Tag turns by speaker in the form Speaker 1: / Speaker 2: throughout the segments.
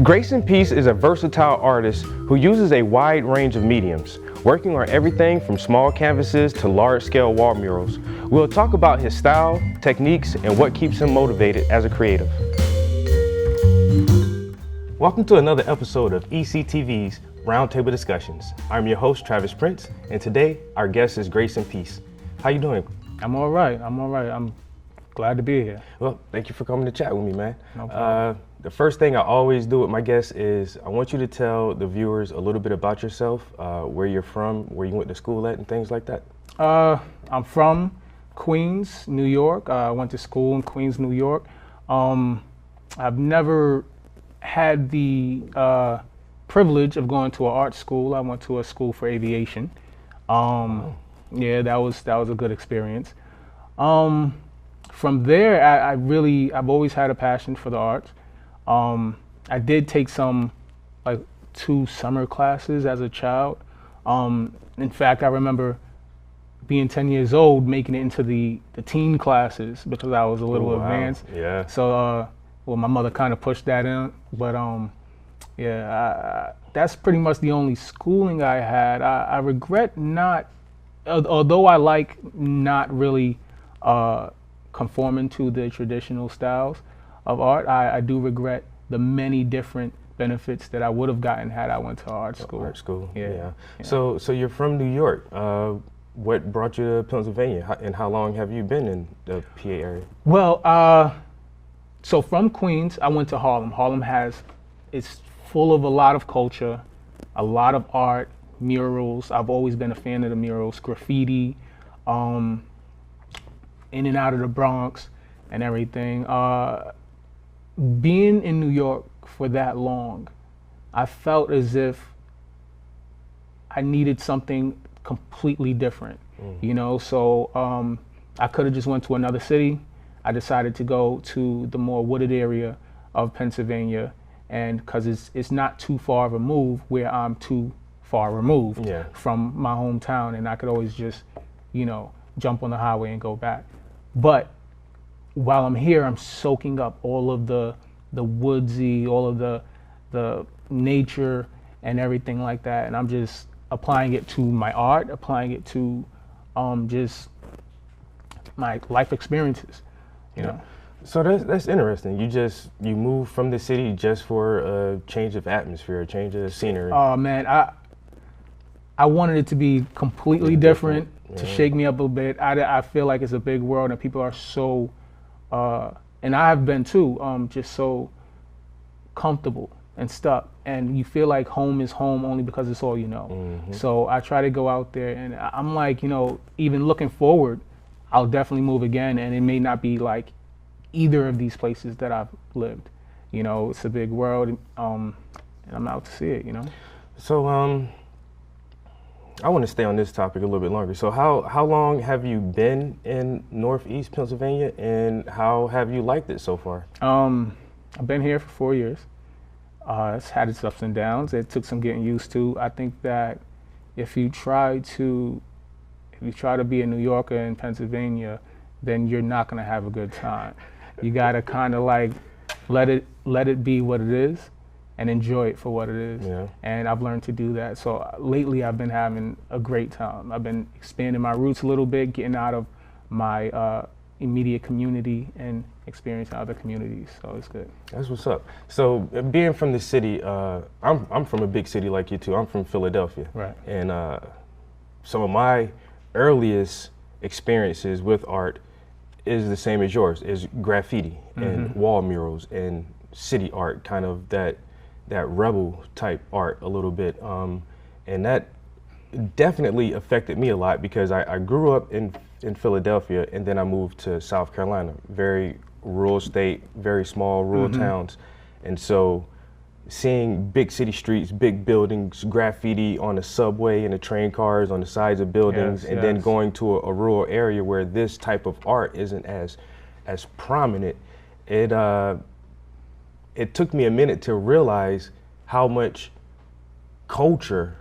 Speaker 1: Grayson Piece is a versatile artist who uses a wide range of mediums, working on everything from small canvases to large-scale wall murals. We'll talk about his style, techniques, and what keeps him motivated as a creative. Welcome to another episode of ECTV's Roundtable Discussions. I'm your host, Travis Prince, and today our guest is Grayson Piece. How you doing?
Speaker 2: I'm all right. I'm glad to be here.
Speaker 1: Well, thank you for coming to chat with me, man.
Speaker 2: No problem.
Speaker 1: The first thing I always do with my guests is I want you to tell the viewers a little bit about yourself, where you're from, where you went to school at, and things like that.
Speaker 2: I'm from Queens, New York. I went to school in Queens, New York. I've never had the privilege of going to an art school. I went to a school for aviation. Yeah, that was a good experience. From there, I've always had a passion for the arts. I did take some, like 2 summer classes as a child. In fact, I remember being 10 years old, making it into the teen classes because I was a little advanced.
Speaker 1: Yeah.
Speaker 2: So, well, my mother kind of pushed that in, but yeah, that's pretty much the only schooling I had. I regret not, although I like not really conforming to the traditional styles of art, I do regret the many different benefits that I would have gotten had I went to art school.
Speaker 1: Art school,
Speaker 2: yeah.
Speaker 1: Yeah. So you're from New York. What brought you to Pennsylvania, and how long have you been in the PA area?
Speaker 2: Well, so from Queens, I went to Harlem. Harlem it's full of a lot of culture, a lot of art, murals. I've always been a fan of the murals, graffiti, in and out of the Bronx and everything. Being in New York for that long, I felt as if I needed something completely different, you know? So I could have just went to another city. I decided to go to the more wooded area of Pennsylvania, and because it's not too far of a move where I'm too far removed from my hometown, and I could always just, jump on the highway and go back. But while I'm here, I'm soaking up all of the woodsy, all of the nature and everything like that, and I'm just applying it to my art, applying it to just my life experiences, you know.
Speaker 1: So that's interesting. You moved from the city just for a change of atmosphere, a change of scenery.
Speaker 2: Oh man, I wanted it to be completely different. To shake me up a bit. I feel like it's a big world and people are so, and I have been too, just so comfortable and stuck. And you feel like home is home only because it's all you know. Mm-hmm. So I try to go out there, and I'm like, even looking forward, I'll definitely move again, and it may not be like either of these places that I've lived. It's a big world, and I'm out to see it,
Speaker 1: So, I want to stay on this topic a little bit longer. So how long have you been in Northeast Pennsylvania, and how have you liked it so far?
Speaker 2: I've been here for 4 years. It's had its ups and downs. It took some getting used to. I think that if you try to be a New Yorker in Pennsylvania, then you're not gonna have a good time. You gotta kind of like let it be what it is, and enjoy it for what it is. Yeah. And I've learned to do that. So lately I've been having a great time. I've been expanding my roots a little bit, getting out of my immediate community and experiencing other communities. So it's good.
Speaker 1: That's what's up. So being from the city, I'm from a big city like you too. I'm from Philadelphia.
Speaker 2: Right.
Speaker 1: And some of my earliest experiences with art is the same as yours, is graffiti and wall murals and city art, kind of that rebel type art a little bit, and that definitely affected me a lot because I grew up in Philadelphia, and then I moved to South Carolina, very rural state, very small rural towns, and so seeing big city streets, big buildings, graffiti on the subway and the train cars, on the sides of buildings, then going to a rural area where this type of art isn't as prominent, it took me a minute to realize how much culture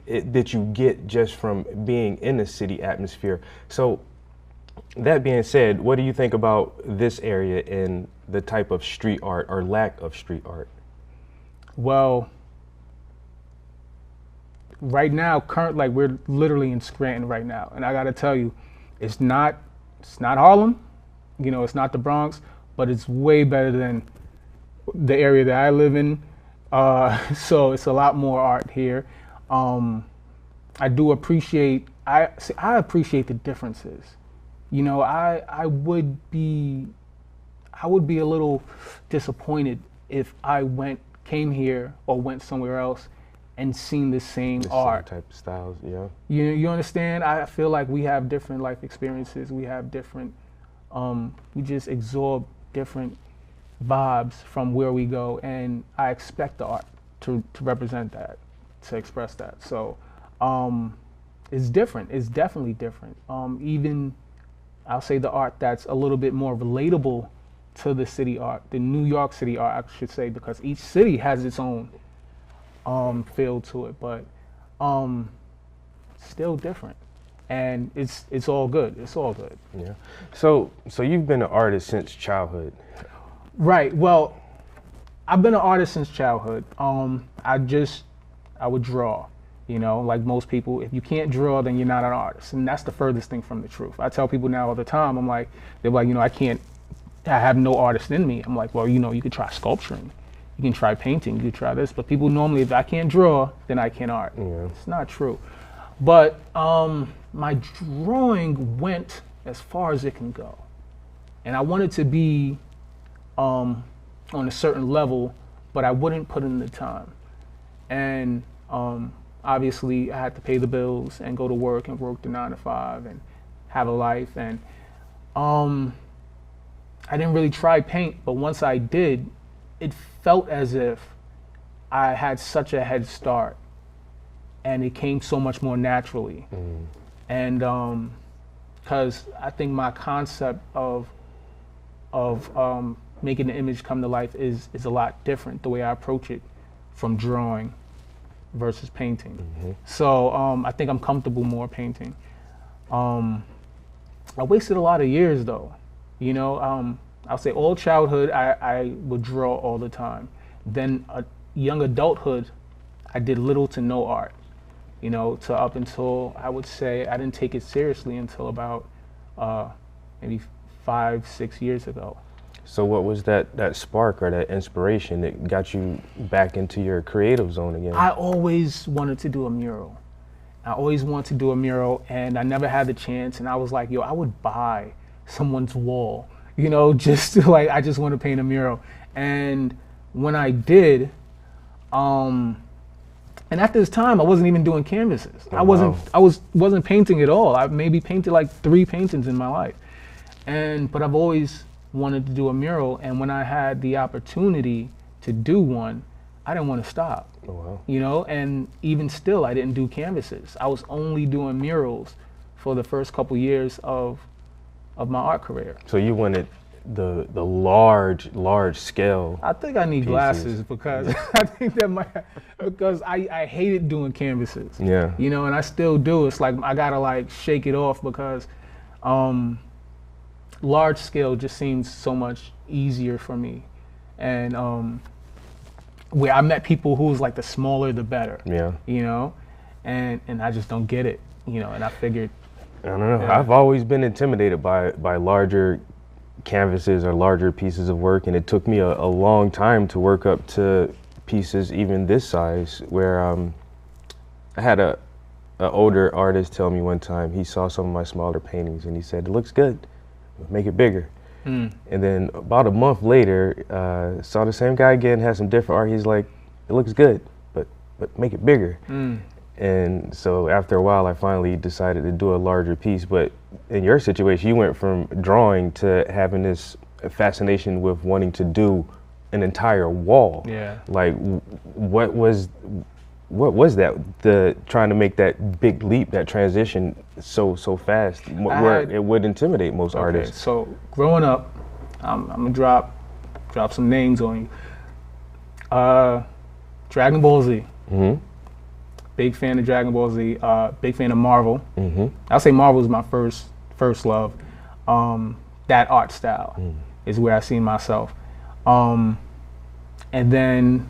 Speaker 1: that you get just from being in the city atmosphere. So that being said, what do you think about this area and the type of street art or lack of street art?
Speaker 2: Well, right now, like we're literally in Scranton right now, and I gotta tell you, it's not Harlem, you know, it's not the Bronx, but it's way better than the area that I live in. So it's a lot more art here. I do appreciate, I appreciate the differences. You know, I would be a little disappointed if I came here or went somewhere else and seen the same art.
Speaker 1: Same type of styles, yeah.
Speaker 2: You understand? I feel like we have different life experiences. We have different, we just absorb different vibes from where we go, and I expect the art to represent that, to express that. So it's different. It's definitely different. Even I'll say the art that's a little bit more relatable to the city art, the New York City art, I should say, because each city has its own feel to it, but still different, and it's all good. It's all good.
Speaker 1: Yeah. So you've been an artist since childhood.
Speaker 2: Right. Well, I've been an artist since childhood. I would draw. You know, like most people, if you can't draw, then you're not an artist, and that's the furthest thing from the truth. I tell people now all the time. I'm like, they're like, you know, I have no artist in me. I'm like, well, you know, you could try sculpturing, you can try painting, you could try this, but people normally, if I can't draw, then I can't art. Yeah. It's not true. But my drawing went as far as it can go, and I wanted to be on a certain level, but I wouldn't put in the time. And obviously, I had to pay the bills and go to work and work the 9 to 5 and have a life. And I didn't really try paint, but once I did, it felt as if I had such a head start, and it came so much more naturally. Mm. And because I think my concept of making the image come to life is a lot different, the way I approach it from drawing versus painting. Mm-hmm. So I think I'm comfortable more painting. I wasted a lot of years though. You know, I'll say all childhood, I would draw all the time. Then young adulthood, I did little to no art. You know, to up until, I would say, I didn't take it seriously until about maybe 5-6 years ago.
Speaker 1: So what was that spark or that inspiration that got you back into your creative zone again?
Speaker 2: I always wanted to do a mural. And I never had the chance, and I was like, yo, I would buy someone's wall, you know, just to, like, I just want to paint a mural. And when I did, and at this time, I wasn't even doing canvases.
Speaker 1: Oh,
Speaker 2: I wasn't painting at all. I maybe painted like 3 paintings in my life. But I've always wanted to do a mural, and when I had the opportunity to do one, I didn't want to stop.
Speaker 1: Oh, wow.
Speaker 2: You know, and even still, I didn't do canvases. I was only doing murals for the first couple years of my art career.
Speaker 1: So you wanted the large scale.
Speaker 2: I think I need glasses because I think because I hated doing canvases.
Speaker 1: Yeah.
Speaker 2: You know, and I still do. It's like I gotta like shake it off because large scale just seems so much easier for me. And where I met people who was like the smaller the better.
Speaker 1: Yeah.
Speaker 2: You know, and I just don't get it. You know, and I figured.
Speaker 1: I don't know. Yeah. I've always been intimidated by larger canvases or larger pieces of work, and it took me a long time to work up to pieces even this size, where I had an older artist tell me one time, he saw some of my smaller paintings and he said, it looks good, make it bigger. And then about a month later, saw the same guy again, had some different art. He's like, it looks good, but make it bigger. And so after a while, I finally decided to do a larger piece. But in your situation, you went from drawing to having this fascination with wanting to do an entire wall.
Speaker 2: Yeah.
Speaker 1: Like, what was that? Trying to make that big leap, that transition so fast, where it would intimidate most artists.
Speaker 2: So growing up, I'm gonna drop some names on you. Dragon Ball Z. Mm-hmm. Big fan of Dragon Ball Z, big fan of Marvel. Mm-hmm. I'll say Marvel is my first love. That art style is where I see myself. And then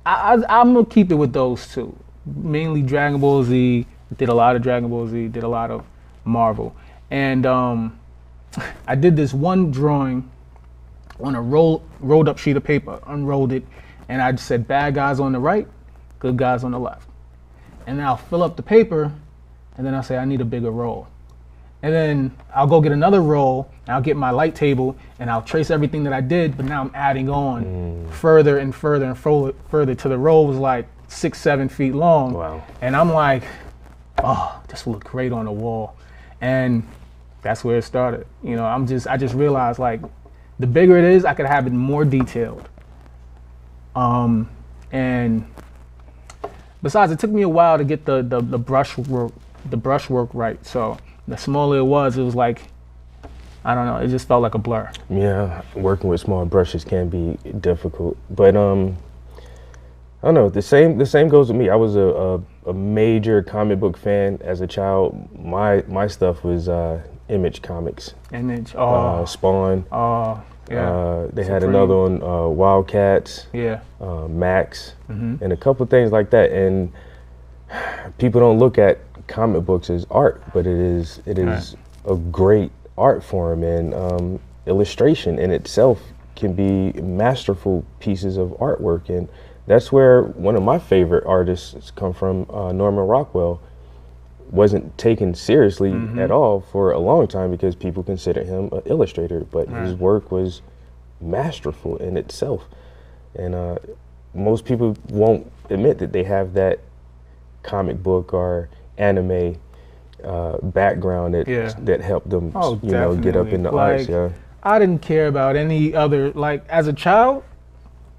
Speaker 2: I'm gonna keep it with those two. Mainly Dragon Ball Z. Did a lot of Dragon Ball Z. Did a lot of Marvel. And I did this one drawing on a rolled up sheet of paper. Unrolled it, and I just said bad guys on the right, good guys on the left. And then I'll fill up the paper, and then I'll say I need a bigger roll. And then I'll go get another roll, and I'll get my light table, and I'll trace everything that I did, but now I'm adding on further and further and further till the roll was like 6-7 feet long.
Speaker 1: Wow.
Speaker 2: And I'm like, oh, this will look great on the wall. And that's where it started. You know, I just realized, like, the bigger it is, I could have it more detailed. And besides, it took me a while to get the brushwork right. So the smaller it was like, I don't know, it just felt like a blur.
Speaker 1: Yeah, working with small brushes can be difficult, but I don't know. The same goes with me. I was a major comic book fan as a child. My stuff was Image Comics.
Speaker 2: Image.
Speaker 1: Spawn.
Speaker 2: Yeah.
Speaker 1: They had another one, Wildcats.
Speaker 2: Yeah.
Speaker 1: Max, and a couple of things like that. And people don't look at comic books as art, but it is a great art form, and illustration in itself can be masterful pieces of artwork. And that's where one of my favorite artists come from, Norman Rockwell. Wasn't taken seriously at all for a long time because people considered him an illustrator, but his work was masterful in itself. And most people won't admit that they have that comic book or anime background that helped them, get up in the arts. Yeah,
Speaker 2: I didn't care about any other, like, as a child.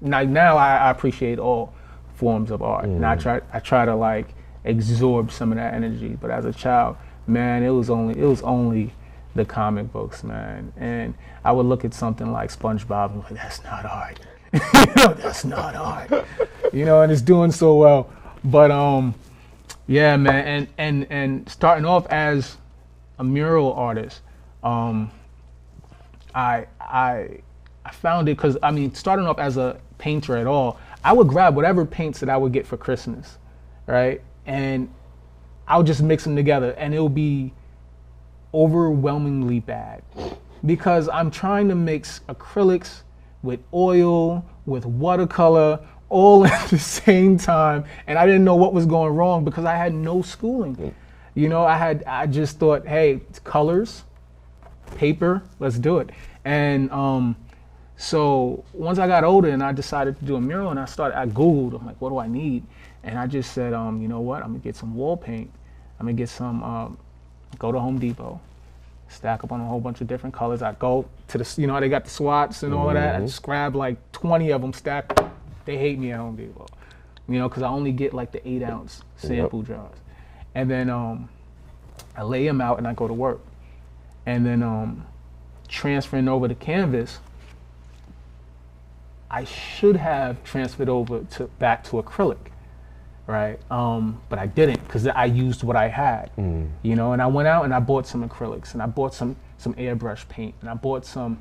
Speaker 2: Like, now I appreciate all forms of art, and I try to like absorb some of that energy. But as a child, man, it was only the comic books, man. And I would look at something like SpongeBob and be like, that's not art. That's not art. And it's doing so well. But yeah, man, and starting off as a mural artist, I found it because, I mean, starting off as a painter at all, I would grab whatever paints that I would get for Christmas, right? And I would just mix them together, and it would be overwhelmingly bad because I'm trying to mix acrylics with oil, with watercolor, all at the same time, and I didn't know what was going wrong because I had no schooling. I just thought, hey, it's colors, paper, let's do it. And so once I got older and I decided to do a mural, and I Googled, I'm like, what do I need? And I just said, you know what, I'm gonna get some wall paint. I'm gonna get some, go to Home Depot, stack up on a whole bunch of different colors. I go to the, they got the swats and all of that. I just grab like 20 of them, stack. They hate me at Home Depot, because I only get like the 8-ounce sample jars. And then I lay them out and I go to work. And then transferring over to canvas, I should have transferred over back to acrylic, right? But I didn't because I used what I had, And I went out and I bought some acrylics, and I bought some airbrush paint, and I bought some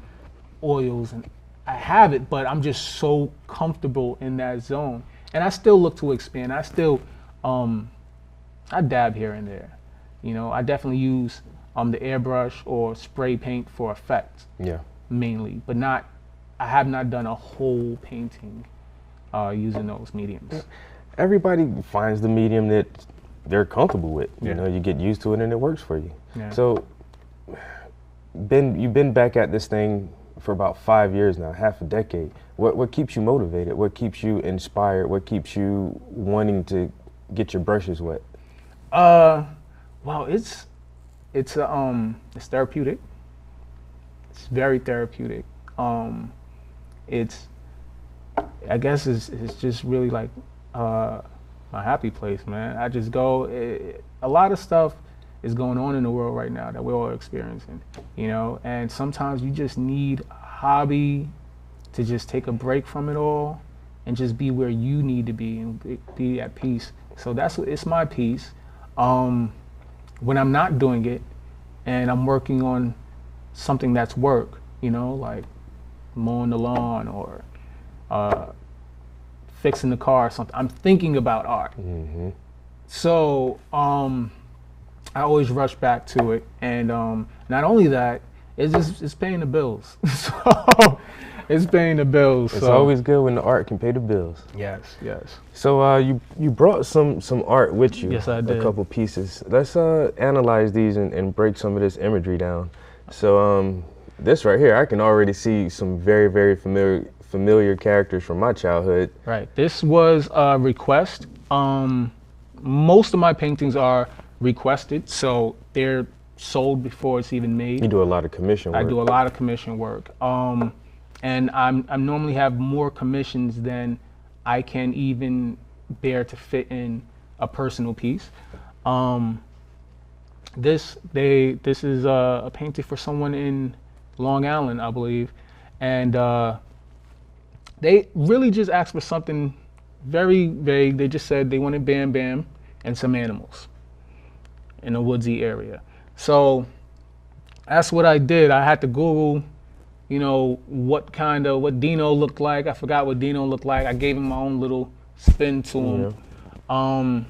Speaker 2: oils, and I have it, but I'm just so comfortable in that zone. And I still look to expand. I still, I dab here and there. I definitely use the airbrush or spray paint for effect, mainly, but I have not done a whole painting using those mediums.
Speaker 1: Everybody finds the medium that they're comfortable with. You get used to it and it works for you. Yeah. So, you've been back at this thing for about 5 years now, half a decade. What keeps you motivated? What keeps you inspired? What keeps you wanting to get your brushes wet?
Speaker 2: Well, it's therapeutic. It's very therapeutic. I guess it's just really like my happy place, man. I just go. A lot of stuff is going on in the world right now that we're all experiencing, and sometimes you just need a hobby to just take a break from it all and just be where you need to be and be at peace. So it's my peace. When I'm not doing it and I'm working on something that's work, like mowing the lawn or fixing the car or something. I'm thinking about art. So I always rush back to it, and not only that, it's paying the bills. So it's paying the bills.
Speaker 1: It's always good when the art can pay the bills.
Speaker 2: Yes, yes.
Speaker 1: So you brought some art with you.
Speaker 2: Yes, I did.
Speaker 1: A couple pieces. Let's analyze these and break some of this imagery down. So this right here, I can already see some very, very familiar characters from my childhood.
Speaker 2: Right. This was a request. Most of my paintings are requested, so they're sold before it's even made.
Speaker 1: You do a lot of commission work.
Speaker 2: I do a lot of commission work. And I normally have more commissions than I can even bear to fit in a personal piece. This is a painting for someone in Long Island, I believe, and they really just asked for something very vague. They just said they wanted Bam Bam and some animals in a woodsy area. So that's what I did. I had to Google, you know, what Dino looked like. I forgot what Dino looked like. I gave him my own little spin to him. Yeah.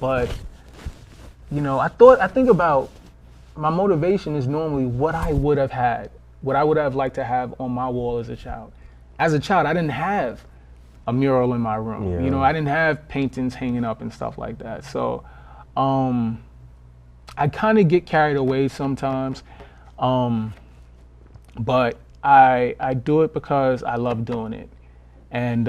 Speaker 2: But you know, I think about my motivation is normally what I would have had, what I would have liked to have on my wall as a child. As a child, I didn't have a mural in my room.
Speaker 1: Yeah.
Speaker 2: You know, I didn't have paintings hanging up and stuff like that. So I kind of get carried away sometimes, but I do it because I love doing it. And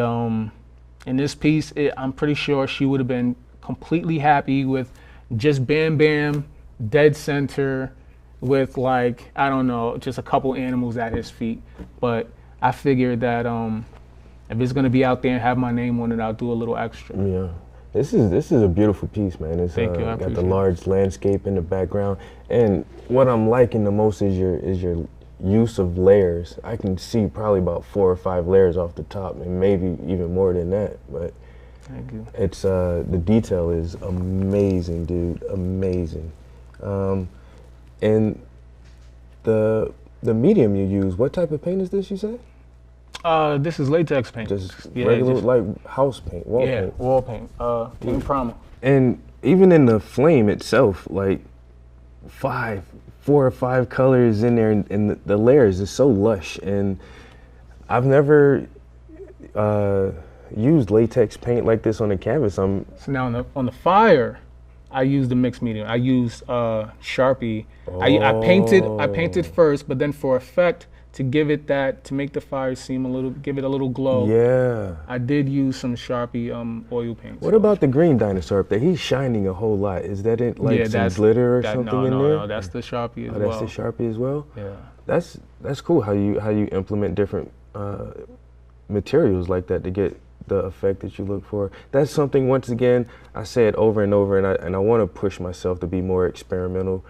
Speaker 2: in this piece, I'm pretty sure she would have been completely happy with just Bam Bam, dead center, with like, I don't know, just a couple animals at his feet. But I figured that if it's gonna be out there and have my name on it, I'll do a little extra.
Speaker 1: Yeah. This is a beautiful piece, man. It's
Speaker 2: Thank you. I
Speaker 1: got the large landscape in the background, and what I'm liking the most is your use of layers. I can see probably about 4 or 5 layers off the top, and maybe even more than that. But
Speaker 2: thank you.
Speaker 1: It's the detail is amazing, dude. Amazing, and the medium you use. What type of paint is this? You say?
Speaker 2: This is latex paint.
Speaker 1: Just regular, like house paint, wall paint.
Speaker 2: Yeah, wall paint. Team Primer.
Speaker 1: And even in the flame itself, like 4 or 5 colors in there, and the layers is so lush. And I've never used latex paint like this on a canvas.
Speaker 2: So now on the fire, I used the mixed medium. I used Sharpie.
Speaker 1: Oh.
Speaker 2: I painted first, but then for effect, to give it to make the fire seem give it a little glow.
Speaker 1: Yeah.
Speaker 2: I did use some Sharpie oil paints.
Speaker 1: What about the green dinosaur up there? He's shining a whole lot. Is that it? Like some glitter or something in there?
Speaker 2: No, that's the Sharpie as well.
Speaker 1: Oh, that's the Sharpie as well?
Speaker 2: Yeah.
Speaker 1: That's cool how you implement different materials like that to get the effect that you look for. That's something, once again, I say it over and over, and I want to push myself to be more experimental,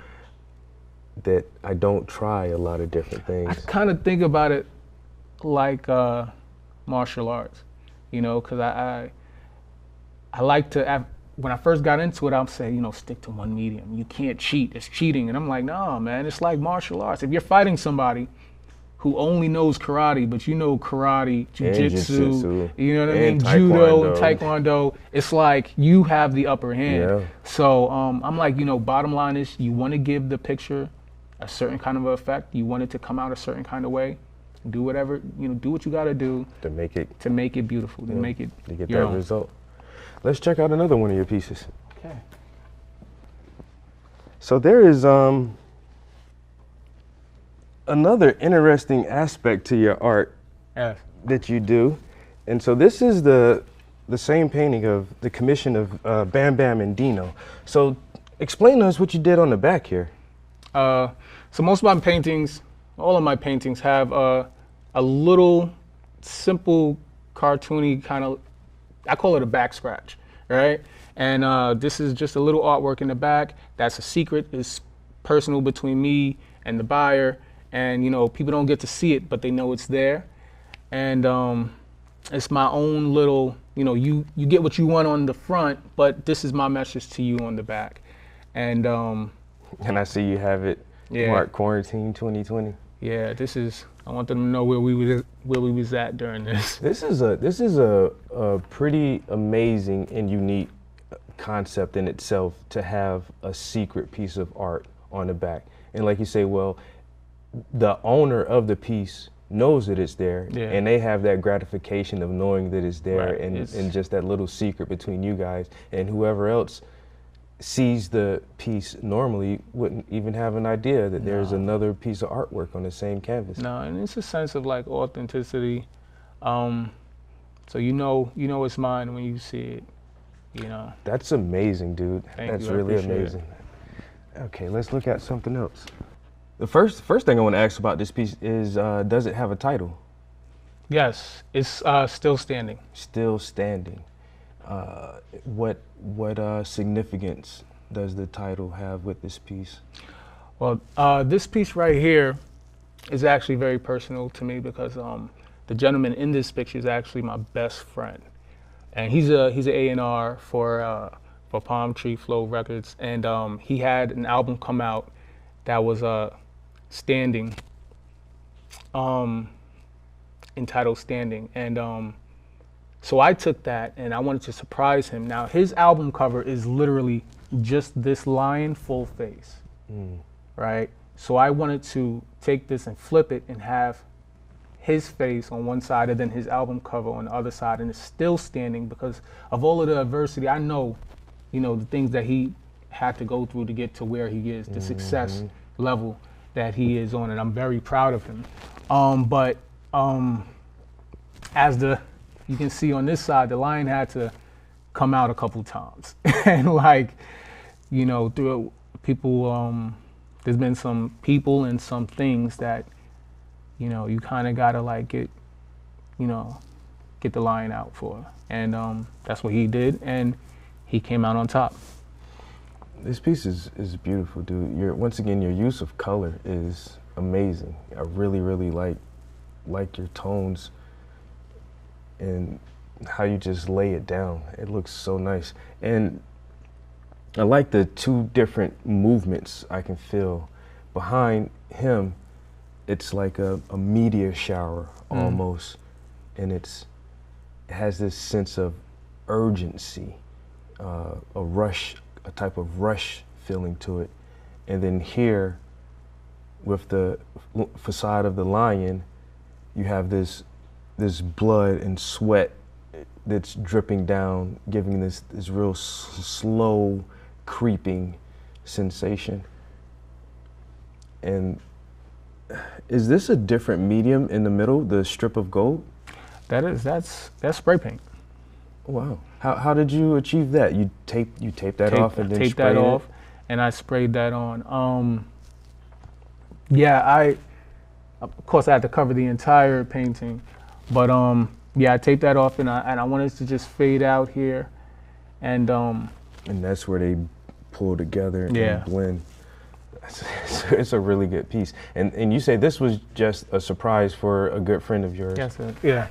Speaker 1: that I don't try a lot of different things.
Speaker 2: I kind of think about it like martial arts, you know, because I like to, when I first got into it, I'd say, you know, stick to one medium. You can't cheat, it's cheating. And I'm like, no, man, it's like martial arts. If you're fighting somebody who only knows karate, but you know karate, jiu-jitsu, you know what I mean, judo, and taekwondo, it's like you have the upper hand.
Speaker 1: Yeah.
Speaker 2: So I'm like, you know, bottom line is you want to give the picture a certain kind of effect. You want it to come out a certain kind of way. Do whatever, you know, do what you got to do
Speaker 1: to make it
Speaker 2: beautiful, to make it
Speaker 1: to get
Speaker 2: your
Speaker 1: that
Speaker 2: own
Speaker 1: result. Let's check out another one of your pieces.
Speaker 2: Okay.
Speaker 1: So there is another interesting aspect to your art that you do, and so this is the same painting of the commission of Bam Bam and Dino. So explain to us what you did on the back here.
Speaker 2: So most of my paintings, all of my paintings have a little simple cartoony kind of, I call it a back scratch, right? And this is just a little artwork in the back. That's a secret. It's personal between me and the buyer. And, you know, people don't get to see it, but they know it's there. And it's my own little, you know, you get what you want on the front, but this is my message to you on the back. And
Speaker 1: I see you have it marked Quarantine 2020.
Speaker 2: Yeah, this is I want them to know where we was at during this.
Speaker 1: This is a pretty amazing and unique concept in itself, to have a secret piece of art on the back. And like you say, well, the owner of the piece knows that it's there,
Speaker 2: Yeah.
Speaker 1: and they have that gratification of knowing that it's there,
Speaker 2: Right.
Speaker 1: and just that little secret between you guys, and whoever else sees the piece normally wouldn't even have an idea that there's another piece of artwork on the same canvas.
Speaker 2: No, and it's a sense of like authenticity. So you know it's mine when you see it. You know.
Speaker 1: That's amazing, dude.
Speaker 2: Thank
Speaker 1: That's
Speaker 2: you, I
Speaker 1: really
Speaker 2: appreciate
Speaker 1: amazing. Okay, let's look at something else. The first thing I want to ask about this piece is, does it have a title?
Speaker 2: Yes, it's still standing.
Speaker 1: Still standing. What significance does the title have with this piece?
Speaker 2: Well, this piece right here is actually very personal to me, because the gentleman in this picture is actually my best friend, and he's an A&R for Palm Tree Flow Records, and he had an album come out that was Standing, entitled Standing, and so I took that and I wanted to surprise him. Now his album cover is literally just this lion full face, right? So I wanted to take this and flip it and have his face on one side and then his album cover on the other side, and it's still standing because of all of the adversity. I know, you know, the things that he had to go through to get to where he is, the success level that he is on, and I'm very proud of him. But as you can see on this side, the lion had to come out a couple times. And like, you know, through people, there's been some people and some things that, you know, you kind of gotta like get the lion out for. And that's what he did, and he came out on top.
Speaker 1: This piece is beautiful, dude. Once again, your use of color is amazing. I really, really like your tones and how you just lay it down. It looks so nice. And I like the two different movements I can feel. Behind him, it's like a meteor shower almost, and it has this sense of urgency, a rush, a type of rush feeling to it. And then here, with the facade of the lion, you have this blood and sweat that's dripping down, giving this real slow, creeping sensation. And is this a different medium in the middle, the strip of gold?
Speaker 2: That's spray paint.
Speaker 1: Wow. How did you achieve that? You taped that off and then
Speaker 2: taped
Speaker 1: sprayed
Speaker 2: that
Speaker 1: it?
Speaker 2: off, and I sprayed that on. Yeah, of course I had to cover the entire painting, but yeah, I taped that off, and I wanted to just fade out here, and
Speaker 1: that's where they pull together and blend. It's a really good piece. And you say this was just a surprise for a good friend of yours.
Speaker 2: Yes, yeah.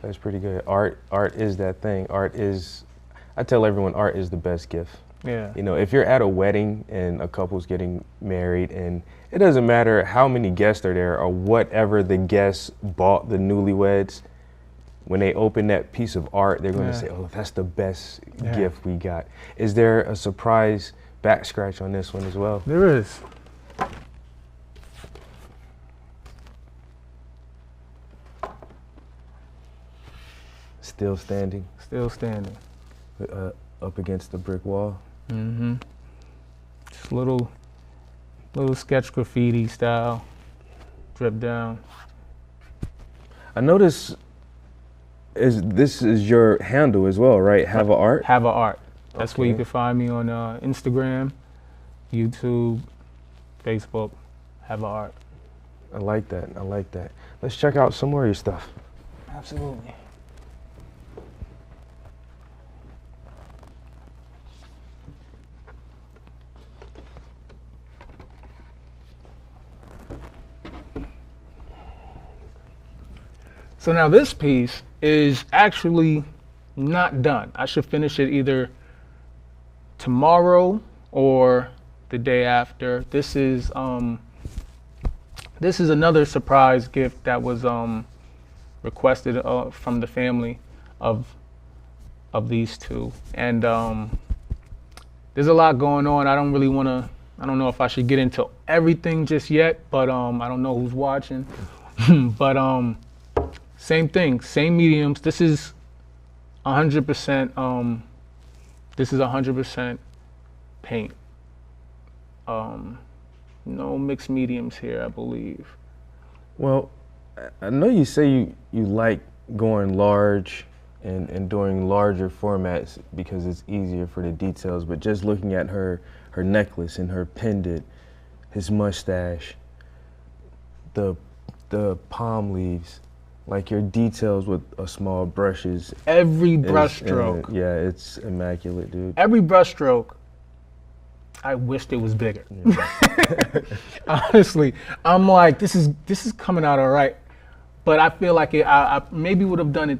Speaker 1: That's pretty good. Art is that thing. I tell everyone, art is the best gift.
Speaker 2: Yeah.
Speaker 1: You know, if you're at a wedding and a couple's getting married, and it doesn't matter how many guests are there or whatever the guests bought the newlyweds, when they open that piece of art, they're going to say, oh, that's the best gift we got. Is there a surprise back scratch on this one as well?
Speaker 2: There is.
Speaker 1: Still standing?
Speaker 2: Still standing.
Speaker 1: Up against the brick wall?
Speaker 2: Mm-hmm. Just little sketch graffiti style, drip down.
Speaker 1: I notice this is your handle as well, right? Have a art?
Speaker 2: Have a art. That's where you can find me on Instagram, YouTube, Facebook. Have a art.
Speaker 1: I like that. I like that. Let's check out some more of your stuff.
Speaker 2: Absolutely. So now this piece is actually not done. I should finish it either tomorrow or the day after. This is This is another surprise gift that was requested from the family of these two. And there's a lot going on. I don't really want to, I don't know if I should get into everything just yet, but I don't know who's watching. But same thing, same mediums. This is 100%, this is 100% paint. No mixed mediums here, I believe.
Speaker 1: Well, I know you say you like going large and doing larger formats because it's easier for the details, but just looking at her necklace and her pendant, his mustache, the palm leaves, like your details with a small brushes.
Speaker 2: Every brush stroke.
Speaker 1: Yeah, it's immaculate, dude.
Speaker 2: Every brush stroke, I wished it was bigger.
Speaker 1: Yeah.
Speaker 2: Honestly, I'm like, this is coming out all right, but I feel like I maybe would have done it,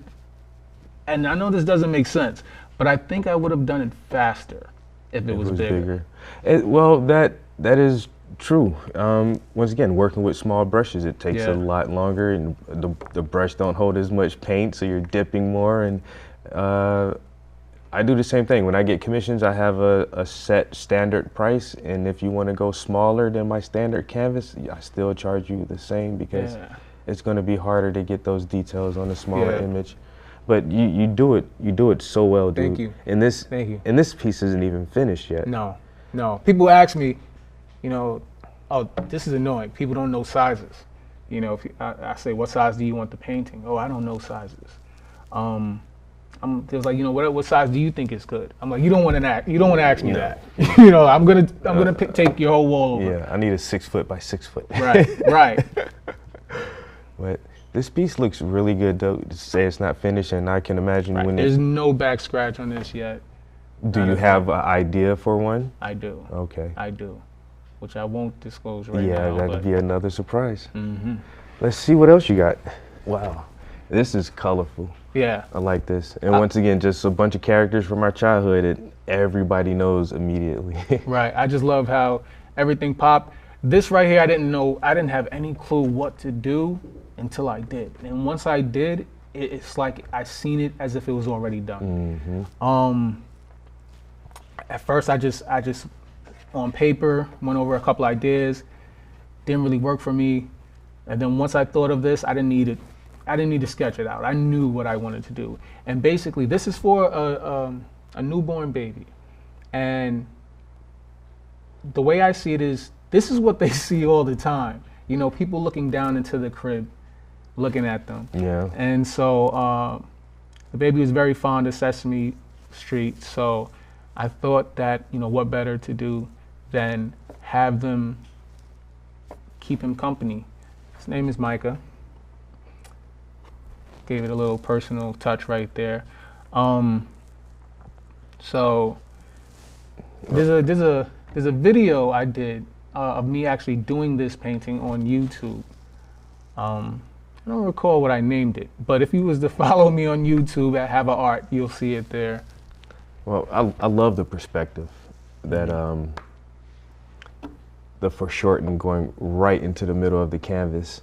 Speaker 2: and I know this doesn't make sense, but I think I would have done it faster if it was bigger.
Speaker 1: Well, that is true. Once again, working with small brushes, it takes a lot longer, and the brush don't hold as much paint, so you're dipping more. And I do the same thing. When I get commissions, I have a set standard price, and if you want to go smaller than my standard canvas, I still charge you the same because it's going to be harder to get those details on a smaller image. But you do it so well, dude.
Speaker 2: Thank you.
Speaker 1: And this
Speaker 2: Thank you.
Speaker 1: And this piece isn't even finished yet.
Speaker 2: No. People ask me, you know, oh, this is annoying. People don't know sizes. You know, if I say, what size do you want the painting? Oh, I don't know sizes. There's like, you know, what size do you think is good? I'm like, you don't want to ask me that. You know, I'm gonna take your whole wall over.
Speaker 1: Yeah, I need a 6 foot by 6 foot.
Speaker 2: Right.
Speaker 1: But this piece looks really good, though. To say it's not finished, and I can imagine when
Speaker 2: there's no back scratch on this yet.
Speaker 1: Do you have an idea for one?
Speaker 2: I do.
Speaker 1: Okay.
Speaker 2: I do, which I won't disclose right now.
Speaker 1: Yeah, that'd be another surprise.
Speaker 2: Mm-hmm.
Speaker 1: Let's see what else you got. Wow, this is colorful.
Speaker 2: Yeah.
Speaker 1: I like this. And once again, just a bunch of characters from our childhood that everybody knows immediately.
Speaker 2: Right. I just love how everything popped. This right here, I didn't have any clue what to do until I did. And once I did, it's like I seen it as if it was already done. Mm-hmm. At first, I just on paper went over a couple ideas. Didn't really work for me. And then once I thought of this, I didn't need to sketch it out. I knew what I wanted to do. And basically, this is for a newborn baby. And the way I see it is, this is what they see all the time. You know, people looking down into the crib, looking at them.
Speaker 1: Yeah.
Speaker 2: And so the baby was very fond of Sesame Street. So I thought that, you know, what better to do than have them keep him company. His name is Micah. Gave it a little personal touch right there. So there's a video I did of me actually doing this painting on YouTube. I don't recall what I named it, but if you was to follow me on YouTube at Have a Art, you'll see it there.
Speaker 1: Well, I love the perspective that the foreshortening going right into the middle of the canvas,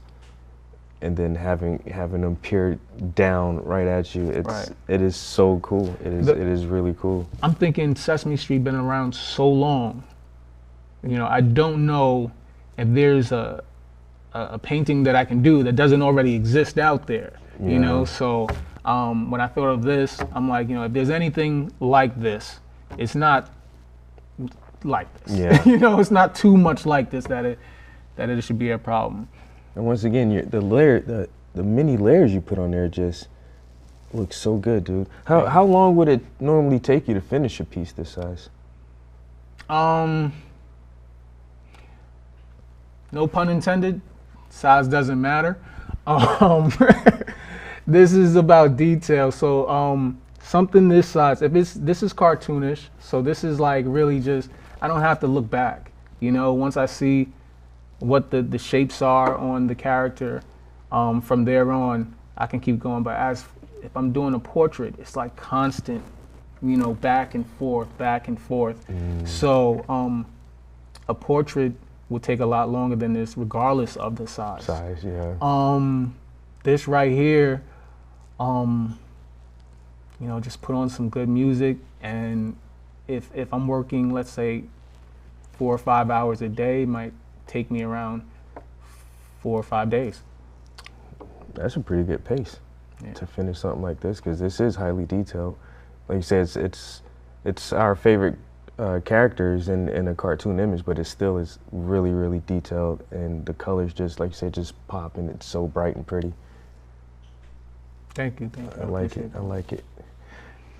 Speaker 1: and then having them peer down right at you. It is so cool. It is really cool. I'm
Speaker 2: thinking Sesame Street been around so long. You know, I don't know if there's a painting that I can do that doesn't already exist out there. Yeah. You know, so when I thought of this, I'm like, you know, if there's anything like this, it's not like this.
Speaker 1: Yeah.
Speaker 2: You know, it's not too much like this that it should be a problem.
Speaker 1: And once again, the many layers you put on there just look so good, dude. How long would it normally take you to finish a piece this size?
Speaker 2: No pun intended. Size doesn't matter. This is about detail. So something this size, this is cartoonish. So this is like really just, I don't have to look back. You know, once I see what the shapes are on the character, from there on, I can keep going. But if I'm doing a portrait, it's like constant, you know, back and forth. So a portrait would take a lot longer than this, regardless of the size.
Speaker 1: Size, yeah.
Speaker 2: This right here, just put on some good music, and if I'm working, let's say 4 or 5 hours a day, it might take me around 4 or 5 days.
Speaker 1: That's a pretty good pace to finish something like this, because this is highly detailed. Like you said, it's our favorite characters in a cartoon image, but it still is really, really detailed, and the colors just, like you said, just pop, and it's so bright and pretty.
Speaker 2: Thank you.
Speaker 1: I like it.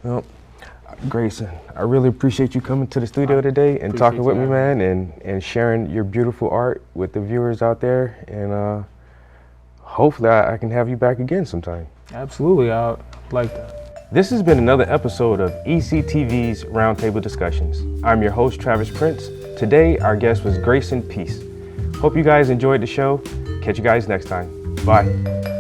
Speaker 1: Well, Grayson, I really appreciate you coming to the studio today and talking with me, man, and sharing your beautiful art with the viewers out there, and hopefully I can have you back again sometime.
Speaker 2: Absolutely, I like that.
Speaker 1: This has been another episode of ECTV's Roundtable Discussions. I'm your host, Travis Prince. Today, our guest was Grayson Piece. Hope you guys enjoyed the show. Catch you guys next time. Bye.